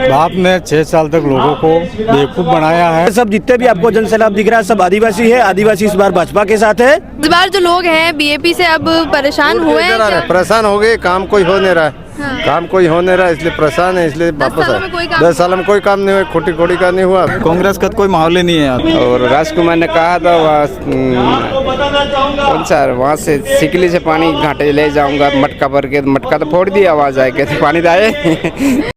बाप ने 6 साल तक लोगों को बेवकूफ बनाया है। सब जितने भी आपको जनसैलाब दिख रहा है सब आदिवासी है। आदिवासी इस बार भाजपा के साथ है। इस बार जो लोग हैं बीएपी से अब परेशान हुए हैं क्या? परेशान हो गए, काम कोई हो नहीं रहा है। काम कोई हो नहीं रहा है, इसलिए परेशान है, इसलिए वापस आए। 10 साल में कोई काम नहीं हुआ, खोटी खोटी का नहीं हुआ। कांग्रेस का कोई माहौल ही नहीं है यहाँ। और राजकुमार ने कहा था कौन सा वहाँ से सिकली से पानी घाटे ले जाऊंगा मटका भर के, मटका तो फोड़ दिया, आवाज आए कैसे पानी आए।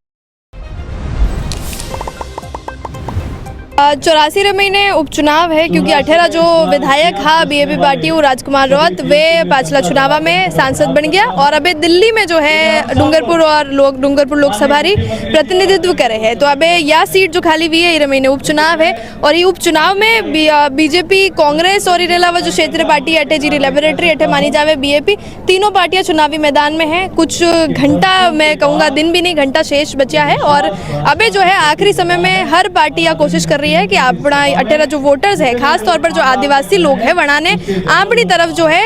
84 महीने उपचुनाव है क्योंकि 18 जो विधायक था बीएपी पार्टी वो राजकुमार राउत वे पाछला चुनावा में सांसद बन गया और अबे दिल्ली में जो है डूंगरपुर लोकसभा री प्रतिनिधित्व करे है। तो अबे यह सीट जो खाली हुई है ये महीने उपचुनाव है और ये उपचुनाव में बीजेपी कांग्रेस और इसके अलावा जो क्षेत्रीय पार्टी अठे जी लेबोरेटरी अठे मानी जावे बीएपी, तीनों पार्टियां चुनावी मैदान में हैं। कुछ घंटा मैं कहूँगा दिन भी नहीं घंटा शेष बचा है और अबे जो है आखिरी समय में हर पार्टी कोशिश कर रही है कि अपना 18 जो वोटर्स है खास तौर पर जो आदिवासी लोग हैं वना ने अपनी तरफ जो है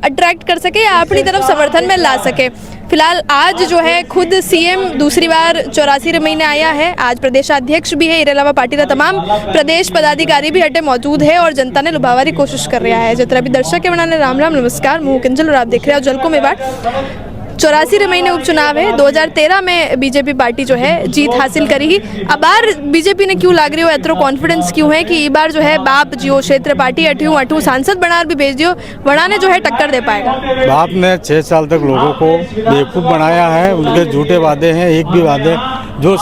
अट्रैक्ट कर सके या अपनी तरफ समर्थन में ला सके। फिलहाल आज जो है खुद सीएम दूसरी बार 84 महीने आया है। आज प्रदेशाध्यक्ष भी है, इसके अलावा पार्टी का तमाम प्रदेश पदाधिकारी भी अटे मौजूद है और जनता ने लुभावारी कोशिश कर रहा है। जितना भी दर्शक है बनाने राम राम नमस्कार, मुँह किंजल और आप देख रहे हो जलको में बात। 84 महीने उपचुनाव है। 2013 में बीजेपी पार्टी जो है जीत हासिल करी ही। अब बार बीजेपी ने क्यों लाग रही हो इतना कॉन्फिडेंस क्यों है कि ये बार जो है बाप जियो क्षेत्र पार्टी अठू सांसद बना भी भेज दियो वड़ा ने जो है टक्कर दे पाएगा। बाप ने 6 साल तक लोगों को बेवकूफ बनाया है। उनके झूठे वादे हैं, एक भी वादे जो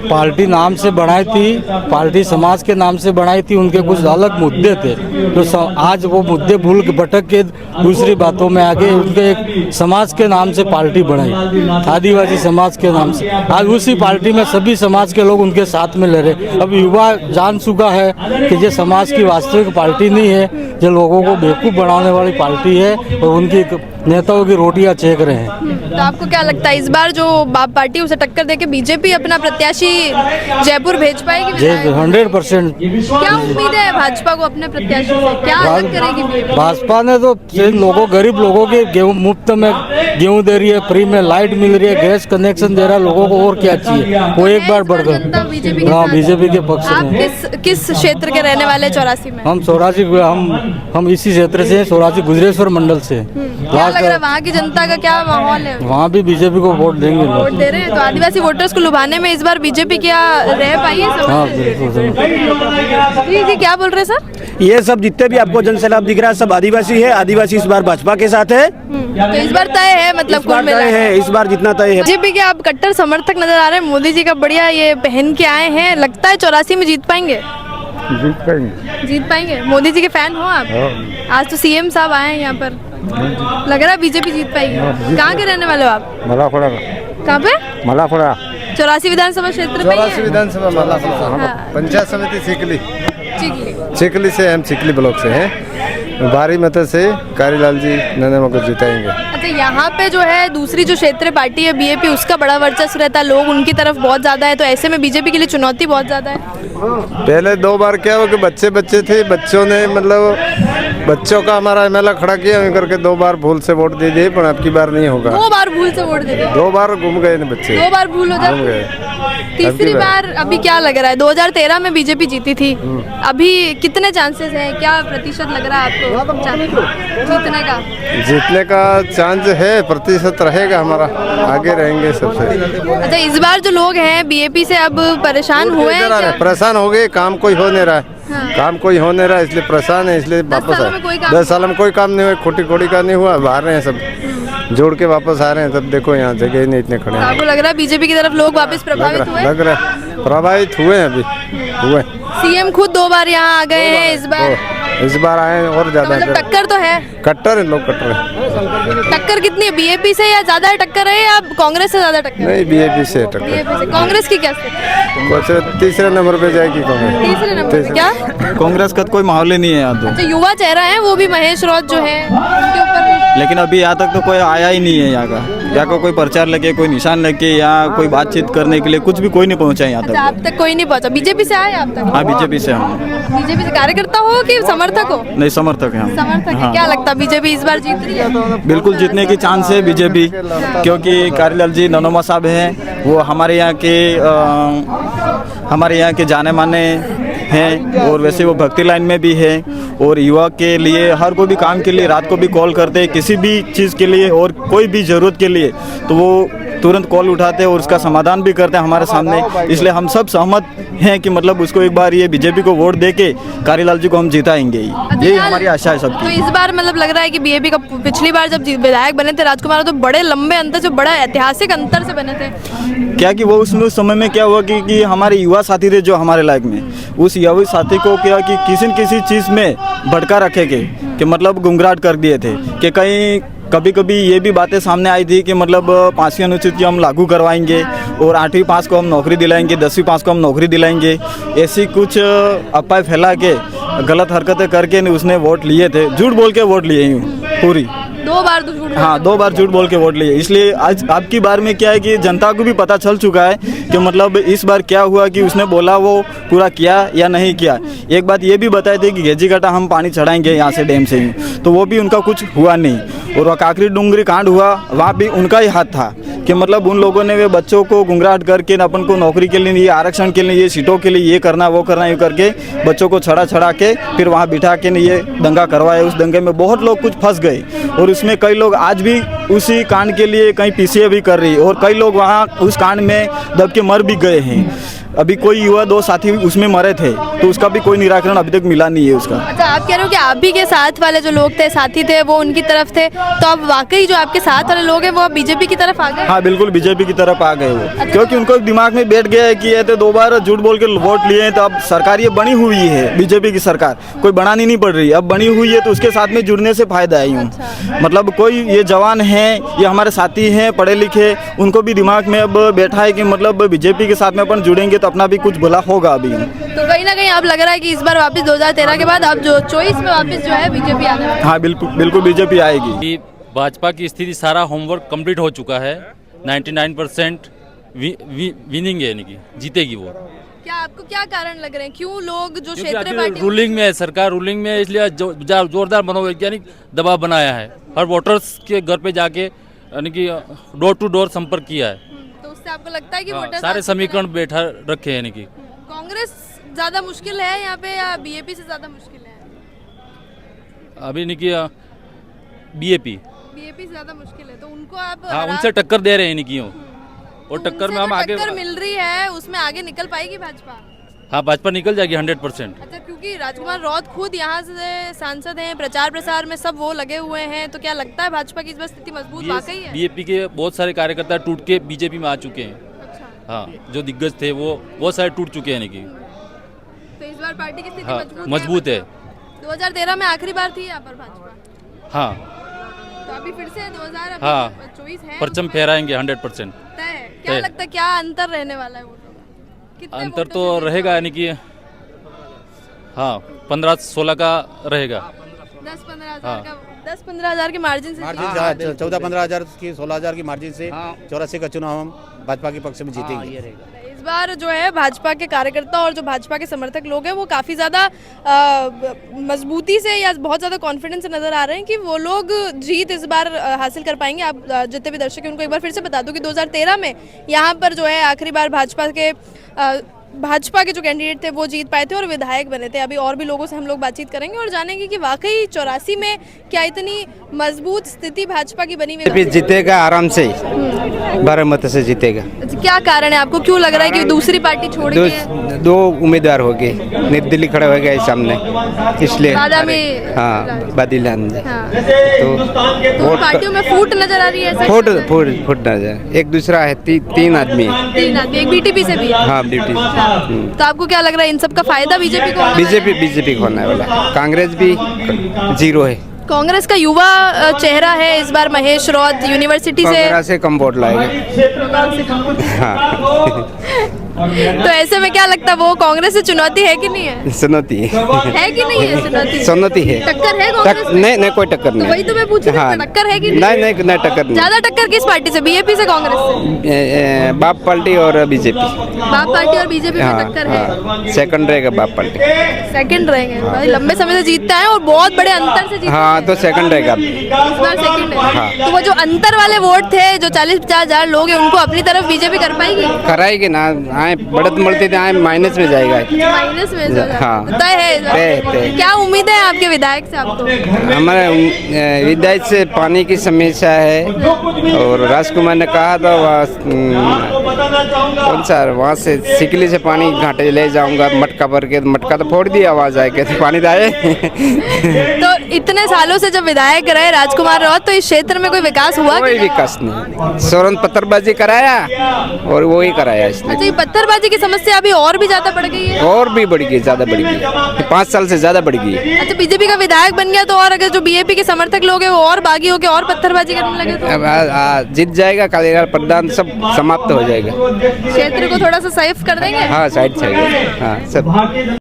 पार्टी नाम से बनाई थी, पार्टी समाज के नाम से बनाई थी, उनके कुछ अलग मुद्दे थे तो आज वो मुद्दे भूल के भटक के दूसरी बातों में आगे उनके एक समाज के नाम से पार्टी बनाई, आदिवासी समाज के नाम से। आज उसी पार्टी में सभी समाज के लोग उनके साथ में ले रहे। अब युवा जान चुका है कि ये समाज की वास्तविक पार्टी नहीं है, जो लोगों को बेवकूफ बनाने वाली पार्टी है और उनकी नेताओं की रोटियां चेक रहे हैं। तो आपको क्या लगता है इस बार जो बाप पार्टी उसे टक्कर देके बीजेपी अपना प्रत्याशी जयपुर भेज पाएगी? 100%। क्या उम्मीद है भाजपा को अपने प्रत्याशी से, क्या अलग करेगी? भाजपा ने तो लोगों गरीब लोगों के गेहूं मुफ्त में गेहूं दे रही है, फ्री में लाइट मिल रही है, गैस कनेक्शन दे रहा है, लोगों को और क्या चाहिए? वो एक बार बढ़कर हाँ बीजेपी के पक्ष में। किस क्षेत्र के रहने वाले 84 में? हम सोराजी, हम इसी क्षेत्र से, सोराजी गुजरेश्वर मंडल से। क्या लग रहा है वहाँ की जनता का क्या माहौल है? वहाँ भी बीजेपी को वोट देंगे, वोट दे रहे हैं। तो आदिवासी वोटर्स को लुभाने में इस बार बीजेपी क्या रह पाई है? हाँ बिल्कुल। जी क्या बोल रहे हैं सर? ये सब जितने भी आपको जनसैलाब दिख रहा है सब आदिवासी है। आदिवासी इस बार भाजपा के साथ है। तो इस बार तय है, मतलब कुल मिला है इस बार जितना तय है। बीजेपी के आप कट्टर समर्थक नजर आ रहे हैं, मोदी जी का बढ़िया ये पहन के आए हैं, लगता है 84 में जीत पाएंगे? जीत पाएंगे। मोदी जी के फैन हो आप? आज तो सीएम साहब आए हैं यहाँ पर, लग रहा है बीजेपी जीत पाएगी। कहाँ के रहने वाले हो आप? मलाखोड़ा। कहाँ पे? मलाखोड़ा। 84 विधानसभा क्षेत्र में? 84 विधानसभा मलाखोड़ा। पंचायत समिति चिकली से, हम चिकली ब्लॉक से हैं। भारी मत से कारीलाल जी नन्हे को जिताएंगे। अच्छा, यहाँ पे जो है दूसरी जो क्षेत्रीय पार्टी है बीएपी, उसका बड़ा वर्चस्व रहता है, लोग उनकी तरफ बहुत ज्यादा है, तो ऐसे में बीजेपी के लिए चुनौती बहुत ज्यादा है। पहले 2 बार क्या हो कि बच्चे थे, बच्चों ने मतलब बच्चों का हमारा एमएलए खड़ा किया करके 2 बार भूल से वोट दे दिए, पर अब की बार नहीं होगा। 2 बार भूल से वोट दे दिए? 2 बार घूम गए ना बच्चे। 2 बार भूल हो जाए। तीसरी बार अभी क्या लग रहा है? 2013 में बीजेपी जीती थी, अभी कितने चांसेस है, क्या प्रतिशत लग रहा है आपको जीतने का? जीतने का चांस है, प्रतिशत रहेगा हमारा, आगे रहेंगे सबसे। अच्छा, इस बार जो लोग हैं बीएपी से अब परेशान हुए हैं क्या? परेशान हो गए, काम कोई हो नहीं रहा है। काम कोई हो नहीं रहा है, इसलिए परेशान है, इसलिए वापस आए। 10 साल में कोई काम नहीं हुआ, खोटी खोटी का नहीं हुआ, बाहर रहे हैं सब, जोड़ के वापस आ रहे हैं। तब देखो यहाँ जगह ही नहीं इतने खड़े हैं। आपको लग रहा है बीजेपी की तरफ लोग वापस प्रभावित हुए? लग रहा है प्रभावित हुए हैं, अभी हुए। सीएम खुद 2 बार यहाँ आ गए हैं, इस बार आए और ज्यादा। मतलब टक्कर तो है, कट्टर है, लोग कट्टर है। टक्कर कितनी है बीएपी से, या ज्यादा है टक्कर है या कांग्रेस से ज्यादा टक्कर? नहीं, बीएपी से टक्कर। बीएपी से। कांग्रेस की क्या स्थिति? तीसरे नंबर पे जाएगी कांग्रेस। तीसरे नंबर पे क्या? कांग्रेस का कोई माहौल ही नहीं है यहाँ तो। अच्छा, युवा चेहरा है वो भी महेश राउत जो है उनके ऊपर, लेकिन अभी यहाँ तक तो कोई आया ही नहीं है यहाँ का। या कोई प्रचार लेके, कोई निशान लेके, या कोई बातचीत करने के लिए कुछ भी कोई नहीं पहुंचा यहाँ अच्छा, तक। आप तक कोई नहीं पहुंचा। बीजेपी से आए आप तक? हाँ, बीजेपी से हम। बीजेपी से कार्यकर्ता हो कि समर्थक हो? नहीं, समर्थक हैं हम। समर्थक है। हाँ। क्या लगता है बीजेपी इस बार जीत रही है? बिल्कुल जीतने की चांस है बीजेपी, क्योंकि कारीलाल जी ननोमा साहब हैं, वो हमारे यहाँ के जाने माने हैं, और वैसे वो भक्ति लाइन में भी है, और युवा के लिए हर कोई भी काम के लिए रात को भी कॉल करते हैं, किसी भी चीज़ के लिए और कोई भी ज़रूरत के लिए तो वो तुरंत कॉल उठाते हैं और उसका समाधान भी करते हैं हमारे सामने। इसलिए हम सब सहमत हैं कि मतलब उसको एक बार ये बीजेपी को वोट दे के कारीलाल जी को हम जिताएंगे ही, यही हमारी आशा है तो सबकी। इस बार मतलब लग रहा है कि बीजेपी का पिछली बार जब विधायक बने थे राजकुमार, तो बड़े लंबे अंतर, जो बड़ा ऐतिहासिक अंतर से बने थे। क्या कि वो उसमें उस समय में क्या हुआ कि हमारे युवा साथी थे जो हमारे लायक में, उस युवा साथी को क्या कि किसी न किसी चीज़ में भटका रखे के कि मतलब गुमराह कर दिए थे कि कहीं कभी कभी ये भी बातें सामने आई थी कि मतलब 5वीं अनुसूची हम लागू करवाएंगे और 8वीं पास को हम नौकरी दिलाएंगे, 10वीं पास को हम नौकरी दिलाएंगे, ऐसी कुछ अफवाह फैला के गलत हरकतें करके उसने वोट लिए थे, झूठ बोल के वोट लिए यूँ पूरी 2 बार तो झूठ। हाँ, 2 बार झूठ बोल के वोट लिए। इसलिए आज अब की बार में क्या है कि जनता को भी पता चल चुका है कि मतलब इस बार क्या हुआ कि उसने बोला वो पूरा किया या नहीं किया। एक बात ये भी बताई थी कि घेजीकाटा हम पानी चढ़ाएंगे यहाँ से डैम से ही, तो वो भी उनका कुछ हुआ नहीं। और वह काकरी डूंगरी कांड हुआ, वहाँ भी उनका ही हाथ था कि मतलब उन लोगों ने वे बच्चों को गुमराह करके अपन को नौकरी के लिए, ये आरक्षण के लिए, ये सीटों के लिए ये करना वो करना, ये करके बच्चों को छड़ा के फिर वहाँ बिठा के ये दंगा करवाए। उस दंगे में बहुत लोग कुछ फंस गए और उसमें कई लोग आज भी उसी कांड के लिए कहीं पीसीए भी कर रही, और कई लोग वहाँ उस कांड में दब के मर भी गए हैं। अभी कोई युवा 2 साथी उसमें मरे थे, तो उसका भी कोई निराकरण अभी तक मिला नहीं है उसका। अच्छा, आप कह रहे हो कि आप भी के साथ वाले जो लोग थे, साथी थे, वो उनकी तरफ थे, तो अब वाकई जो आपके साथ वाले लोग हैं वो बीजेपी की तरफ आ गए? हाँ, बिल्कुल बीजेपी की तरफ आ गए वो, क्योंकि उनको दिमाग में बैठ गया है कि ये तो 2 बार झूठ बोल के वोट लिए हैं, तो अब सरकार ये बनी हुई है, बीजेपी की सरकार कोई बनानी नहीं पड़ रही, अब बनी हुई है तो उसके साथ में जुड़ने से फायदा है यूँ। मतलब कोई ये जवान हैं, ये हमारे साथी हैं पढ़े लिखे, उनको भी दिमाग में अब बैठा है कि मतलब बीजेपी के साथ में अपन जुड़ेंगे तो अपना भी कुछ भला होगा अभी। तो कहीं ना कहीं आप लग रहा है कि इस बार वापस 2013 के बाद अब जो 24 में वापस जो है बीजेपी आने वाली है? हाँ, बिल्कुल बीजेपी आएगी। भाजपा की स्थिति सारा होमवर्क कंप्लीट हो चुका है, 99% विनिंग है, यानी कि जीतेगी वो। क्या आपको क्या कारण लग रहे हैं, क्यों लोग जो क्योंकि क्षेत्रीय आखिर पार्टी रूलिंग में है, सरकार रूलिंग में है, इसलिए जोरदार मनोवैज्ञानिक दबाव बनाया है, हर वोटर्स के घर पे जाके यानी कि डोर टू डोर संपर्क किया है। तो उससे आपको लगता है कि हाँ, वोटर सारे समीकरण बैठा रखे हैं, यानी कि कांग्रेस ज्यादा मुश्किल है यहाँ पे या बीजेपी से ज्यादा मुश्किल है? अभी यानी कि बीजेपी बीजेपी से ज्यादा मुश्किल है, तो उनको आप हाँ उनसे टक्कर दे रहे हैं, यानी कि और तो टक्कर में उनसे हम जो आगे टक्कर मिल रही है उसमें आगे निकल पाएगी भाजपा? हाँ, भाजपा निकल जाएगी 100%। अच्छा, क्योंकि राजकुमार रौत खुद यहाँ से सांसद हैं, प्रचार प्रसार में सब वो लगे हुए हैं, तो क्या लगता है भाजपा की इस बार स्थिति मजबूत वाकई है? बीजेपी के बहुत सारे कार्यकर्ता टूट के बीजेपी में आ चुके हैं। अच्छा, हाँ, जो दिग्गज थे वो बहुत सारे टूट चुके हैं, यानी कि तो इस बार पार्टी की स्थिति हाँ मजबूत है। 2013 में आखिरी बार थी यहाँ पर भाजपा, हाँ तो अभी फिर से 2024 हाँ, है, परचम फहराएंगे 100%। तय है। क्या तय। लगता है क्या अंतर रहने वाला है वोटों का? कितने अंतर वोटों तो से रहेगा, यानी कि हाँ 15-16 का रहेगा। 10-15 हाँ। हजार का 10-15 हजार के मार्जिन से मार्जिन 14-15 हज़ार की 16 हज़ार की मार्जिन से 84 का चुनाव हम भाजपा के पक्ष में जीतेंगे। इस बार जो है भाजपा के कार्यकर्ता और जो भाजपा के समर्थक लोग हैं वो काफ़ी ज़्यादा मजबूती से या बहुत ज़्यादा कॉन्फिडेंस से नज़र आ रहे हैं कि वो लोग जीत इस बार हासिल कर पाएंगे। आप जितने भी दर्शक हैं उनको एक बार फिर से बता दूं कि 2013 में यहाँ पर जो है आखिरी बार भाजपा के जो कैंडिडेट थे वो जीत पाए थे और विधायक बने थे। अभी और भी लोगों से हम लोग बातचीत करेंगे और जानेंगे कि वाकई 84 में क्या इतनी मजबूत स्थिति भाजपा की बनी हुई है। जीतेगा आराम से, 12 मत से जीतेगा। क्या कारण है, आपको क्यों लग रहा है कि दूसरी पार्टी छोड़ के दो उम्मीदवार हो गए, निर्दलीय खड़ा हो गया सामने, इसलिए हाँ बादल हाँ। तो पार्टियों में फूट नजर आ रही है ऐसा? फूट नजर, एक दूसरा है, 3 आदमी है, 3 आदमी, एक बीटीपी से भी है। हाँ ड्यूटी। तो आपको क्या लग रहा है इन सब का फायदा बीजेपी को होने वाला है? बीजेपी को होने वाला, कांग्रेस भी 0 है। कांग्रेस का युवा चेहरा है इस बार महेश रौत यूनिवर्सिटी से कम वोट लाएगा। हाँ तो ऐसे में क्या लगता है वो कांग्रेस से चुनौती है कि नहीं है? चुनौती है कि नहीं है चुनौती? चुनौती है। टक्कर है कांग्रेस में? नहीं नहीं कोई टक्कर तो नहीं। वही तो मैं पूछ रही हूँ, टक्कर है कि नहीं? नहीं नहीं टक्कर नहीं। ज्यादा टक्कर किस पार्टी से, बीजेपी से कांग्रेस से? बाप पार्टी और बीजेपी। बाप पार्टी और बीजेपी में टक्कर है। सेकंड रहेगा बाप पार्टी। सेकंड रहेंगे भाई, लंबे समय से जीतता है और बहुत बड़े अंतर से जीतता हाँ तो सेकंड रहेगा। है। इस बार सेकंड है। तो वो जो अंतर वाले वोट थे, जो 40-50 हजार लोग हैं, उनको अपनी तरफ बीजेपी कर पाएगी? कराएगी ना, आए बढ़त बढ़ते थे, आए माइनस में जाएगा। माइनस में जो है। हाँ। तो तय है इस बार। तय। क्या उम्मीद है आपके विधायक से आपको? हमारे विधायक से पानी की समस्या है और राजकुमार ने कहा था कौन सा वहाँ से सिकली से पानी घाटे ले जाऊंगा मटका भर के, मटका तो फोड़ दिया, आवाज आए के पानी तो आए। तो इतने सालों से जब विधायक रहे राजकुमार रावत, तो इस क्षेत्र में कोई विकास हुआ? कोई विकास नहीं, सोरन पत्थरबाजी कराया और वो ही कराया इसने। अच्छा, ये पत्थरबाजी की समस्या अभी और भी ज्यादा बढ़ गई है? और भी बढ़ गई, ज्यादा बढ़ गई, 5 साल से ज्यादा बढ़ गई। अच्छा, बीजेपी का विधायक बन गया तो, और अगर जो बीजेपी के समर्थक लोग हैं वो और बागी होके और पत्थरबाजी करने लगे तो अब जीत जाएगा, कालेगार प्रधान सब समाप्त हो जाएगा। क्षेत्र को थोड़ा सा सेफ कर देंगे? हाँ साइड हाँ सब।